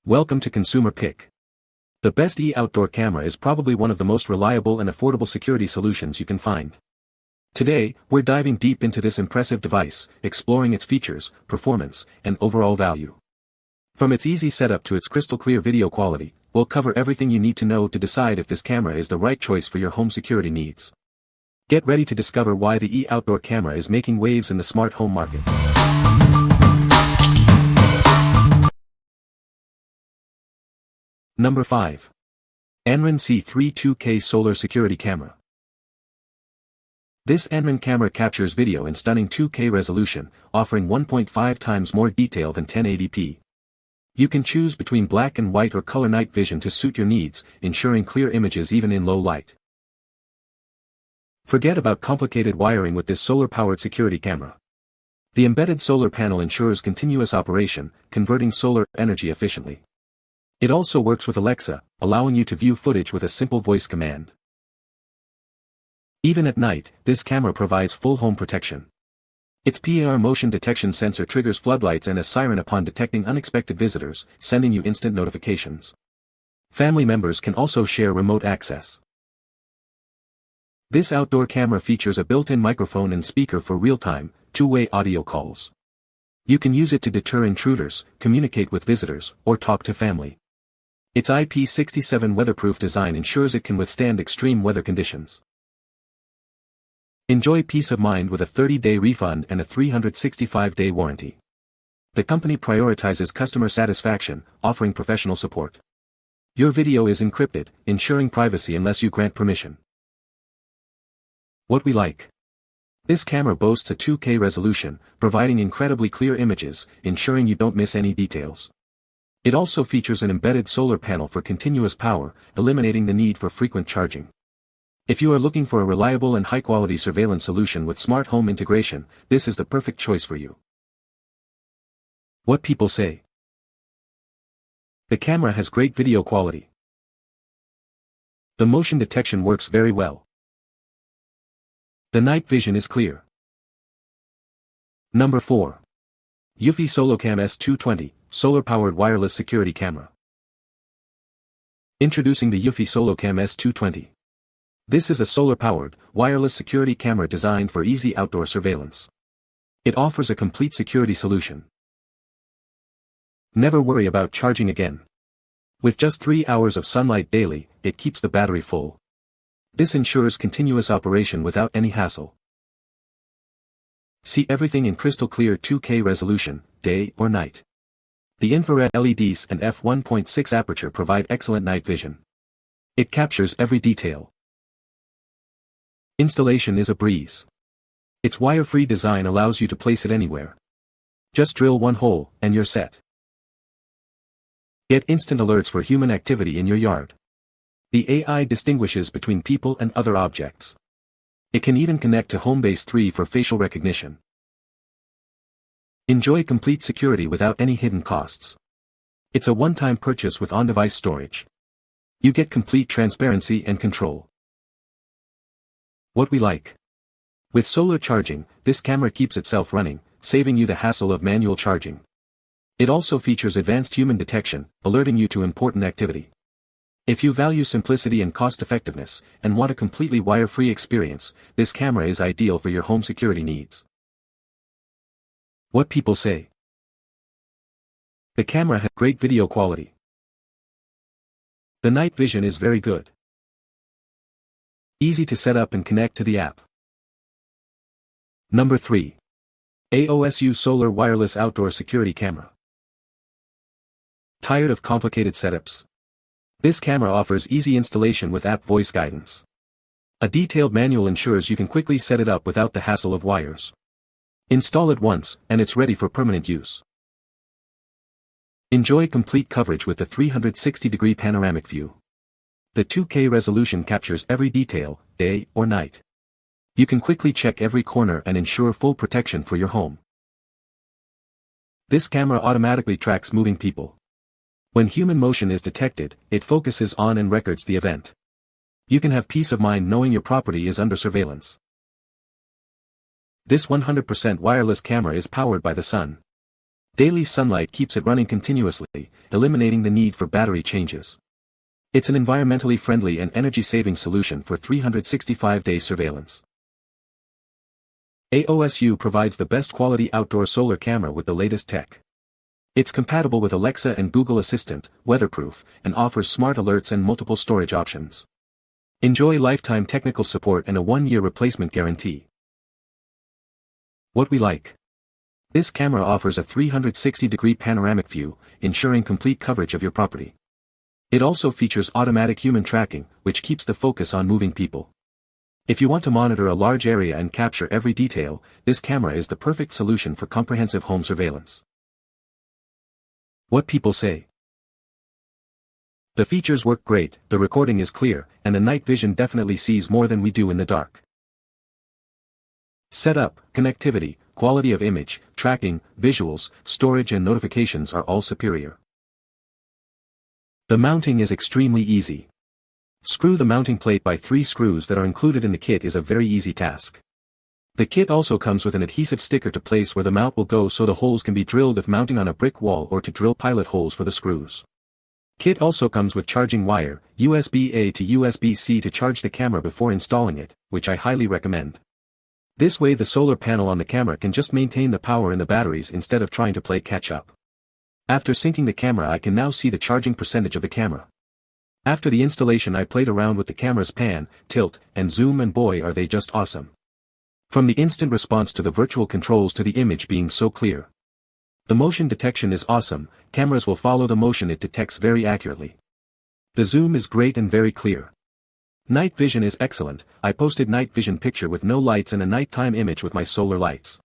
Welcome to Consumer Pick. The best outdoor camera is probably one of the most reliable and affordable security solutions you can find. Today, we're diving deep into this impressive device, exploring its features, performance, and overall value. From its easy setup to its crystal clear video quality, we'll cover everything you need to know to decide if this camera is the right choice for your home security needs. Get ready to discover why the outdoor camera is making waves in the smart home market. Number 5. ANRAN C3 2K Solar Security Camera. This ANRAN camera captures video in stunning 2K resolution, offering 1.5 times more detail than 1080p. You can choose between black and white or color night vision to suit your needs, ensuring clear images even in low light. Forget about complicated wiring with this solar-powered security camera. The embedded solar panel ensures continuous operation, converting solar energy efficiently. It also works with Alexa, allowing you to view footage with a simple voice command. Even at night, this camera provides full home protection. Its PAR motion detection sensor triggers floodlights and a siren upon detecting unexpected visitors, sending you instant notifications. Family members can also share remote access. This outdoor camera features a built-in microphone and speaker for real-time, two-way audio calls. You can use it to deter intruders, communicate with visitors, or talk to family. Its IP67 weatherproof design ensures it can withstand extreme weather conditions. Enjoy peace of mind with a 30-day refund and a 365-day warranty. The company prioritizes customer satisfaction, offering professional support. Your video is encrypted, ensuring privacy unless you grant permission. What we like. This camera boasts a 2K resolution, providing incredibly clear images, ensuring you don't miss any details. It also features an embedded solar panel for continuous power, eliminating the need for frequent charging. If you are looking for a reliable and high-quality surveillance solution with smart home integration, this is the perfect choice for you. What people say. The camera has great video quality. The motion detection works very well. The night vision is clear. Number 4. EUFY SoloCam S220, Solar-Powered Wireless Security Camera. Introducing the EUFY SoloCam S220. This is a solar-powered, wireless security camera designed for easy outdoor surveillance. It offers a complete security solution. Never worry about charging again. With just 3 hours of sunlight daily, it keeps the battery full. This ensures continuous operation without any hassle. See everything in crystal clear 2K resolution, day or night. The infrared LEDs and f1.6 aperture provide excellent night vision. It captures every detail. Installation is a breeze. Its wire-free design allows you to place it anywhere. Just drill one hole, and you're set. Get instant alerts for human activity in your yard. The AI distinguishes between people and other objects. It can even connect to Homebase 3 for facial recognition. Enjoy complete security without any hidden costs. It's a one-time purchase with on-device storage. You get complete transparency and control. What we like. With solar charging, this camera keeps itself running, saving you the hassle of manual charging. It also features advanced human detection, alerting you to important activity. If you value simplicity and cost-effectiveness, and want a completely wire-free experience, this camera is ideal for your home security needs. What people say. The camera has great video quality. The night vision is very good. Easy to set up and connect to the app. Number 3. AOSU Solar Wireless Outdoor Security Camera. Tired of complicated setups? This camera offers easy installation with app voice guidance. A detailed manual ensures you can quickly set it up without the hassle of wires. Install it once, and it's ready for permanent use. Enjoy complete coverage with the 360-degree panoramic view. The 2K resolution captures every detail, day or night. You can quickly check every corner and ensure full protection for your home. This camera automatically tracks moving people. When human motion is detected, it focuses on and records the event. You can have peace of mind knowing your property is under surveillance. This 100% wireless camera is powered by the sun. Daily sunlight keeps it running continuously, eliminating the need for battery changes. It's an environmentally friendly and energy-saving solution for 365-day surveillance. AOSU provides the best quality outdoor solar camera with the latest tech. It's compatible with Alexa and Google Assistant, weatherproof, and offers smart alerts and multiple storage options. Enjoy lifetime technical support and a 1-year replacement guarantee. What we like. This camera offers a 360-degree panoramic view, ensuring complete coverage of your property. It also features automatic human tracking, which keeps the focus on moving people. If you want to monitor a large area and capture every detail, this camera is the perfect solution for comprehensive home surveillance. What people say. The features work great, the recording is clear, and the night vision definitely sees more than we do in the dark. Setup, connectivity, quality of image, tracking, visuals, storage and notifications are all superior. The mounting is extremely easy. Screw the mounting plate by 3 screws that are included in the kit is a very easy task. The kit also comes with an adhesive sticker to place where the mount will go so the holes can be drilled if mounting on a brick wall or to drill pilot holes for the screws. Kit also comes with charging wire, USB-A to USB-C to charge the camera before installing it, which I highly recommend. This way the solar panel on the camera can just maintain the power in the batteries instead of trying to play catch-up. After syncing the camera I can now see the charging percentage of the camera. After the installation I played around with the camera's pan, tilt, and zoom and boy are they just awesome. From the instant response to the virtual controls to the image being so clear. The motion detection is awesome, cameras will follow the motion it detects very accurately. The zoom is great and very clear. Night vision is excellent, I posted night vision picture with no lights and a nighttime image with my solar lights.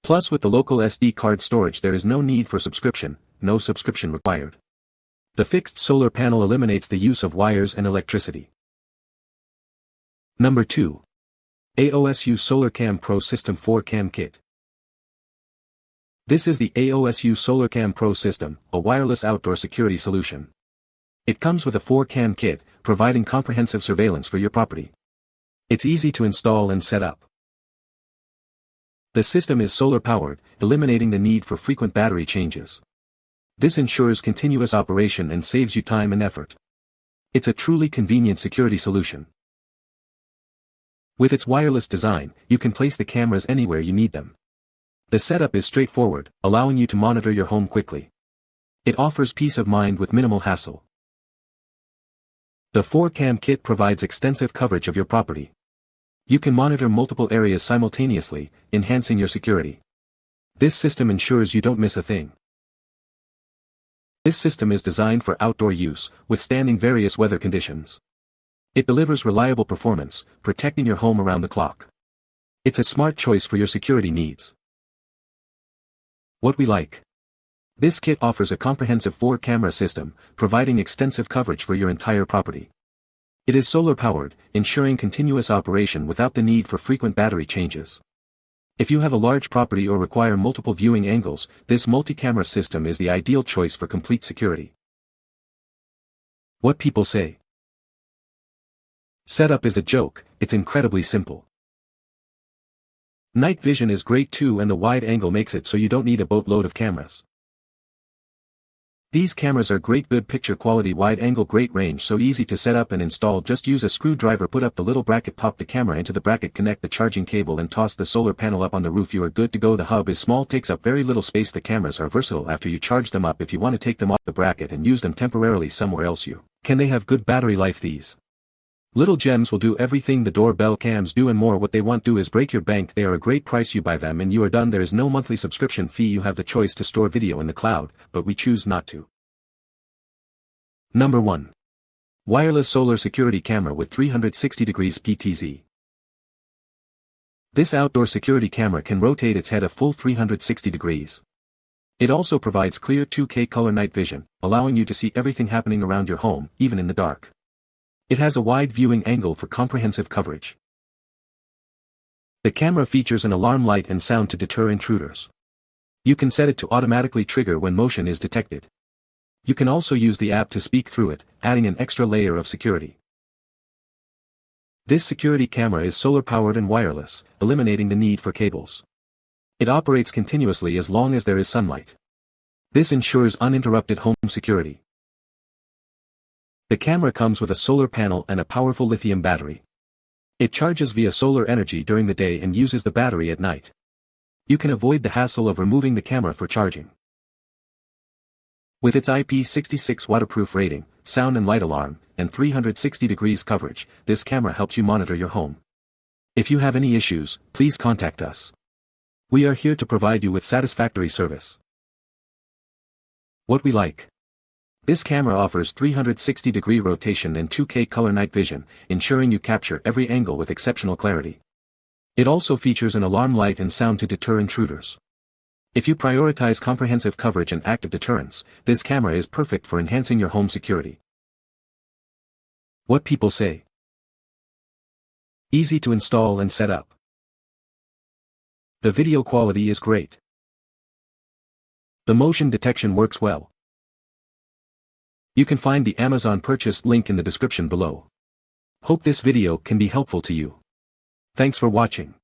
Plus with the local SD card storage there is no need for subscription, no subscription required. The fixed solar panel eliminates the use of wires and electricity. Number 2. AOSU SolarCam Pro System 4Cam Kit. This is the AOSU SolarCam Pro System, a wireless outdoor security solution. It comes with a 4Cam kit, providing comprehensive surveillance for your property. It's easy to install and set up. The system is solar-powered, eliminating the need for frequent battery changes. This ensures continuous operation and saves you time and effort. It's a truly convenient security solution. With its wireless design, you can place the cameras anywhere you need them. The setup is straightforward, allowing you to monitor your home quickly. It offers peace of mind with minimal hassle. The 4Cam kit provides extensive coverage of your property. You can monitor multiple areas simultaneously, enhancing your security. This system ensures you don't miss a thing. This system is designed for outdoor use, withstanding various weather conditions. It delivers reliable performance, protecting your home around the clock. It's a smart choice for your security needs. What we like. This kit offers a comprehensive 4-camera system, providing extensive coverage for your entire property. It is solar-powered, ensuring continuous operation without the need for frequent battery changes. If you have a large property or require multiple viewing angles, this multi-camera system is the ideal choice for complete security. What people say. Setup is a joke, it's incredibly simple. Night vision is great too and the wide angle makes it so you don't need a boatload of cameras. These cameras are great, good picture quality, wide angle, great range, so easy to set up and install. Just use a screwdriver, put up the little bracket, pop the camera into the bracket, connect the charging cable and toss the solar panel up on the roof. You are good to go. The hub is small, takes up very little space. The cameras are versatile after you charge them up. If you want to take them off the bracket and use them temporarily somewhere else, you can. They have good battery life. These little gems will do everything the doorbell cams do and more. What they won't do is break your bank. They are a great price. You buy them and you are done. There is no monthly subscription fee. You have the choice to store video in the cloud, but we choose not to. Number 1. Wireless Solar Security Camera with 360 degrees PTZ. This outdoor security camera can rotate its head a full 360 degrees. It also provides clear 2K color night vision, allowing you to see everything happening around your home, even in the dark. It has a wide viewing angle for comprehensive coverage. The camera features an alarm light and sound to deter intruders. You can set it to automatically trigger when motion is detected. You can also use the app to speak through it, adding an extra layer of security. This security camera is solar-powered and wireless, eliminating the need for cables. It operates continuously as long as there is sunlight. This ensures uninterrupted home security. The camera comes with a solar panel and a powerful lithium battery. It charges via solar energy during the day and uses the battery at night. You can avoid the hassle of removing the camera for charging. With its IP66 waterproof rating, sound and light alarm, and 360 degrees coverage, this camera helps you monitor your home. If you have any issues, please contact us. We are here to provide you with satisfactory service. What we like. This camera offers 360-degree rotation and 2K color night vision, ensuring you capture every angle with exceptional clarity. It also features an alarm light and sound to deter intruders. If you prioritize comprehensive coverage and active deterrence, this camera is perfect for enhancing your home security. What people say. Easy to install and set up. The video quality is great. The motion detection works well. You can find the Amazon purchase link in the description below. Hope this video can be helpful to you. Thanks for watching.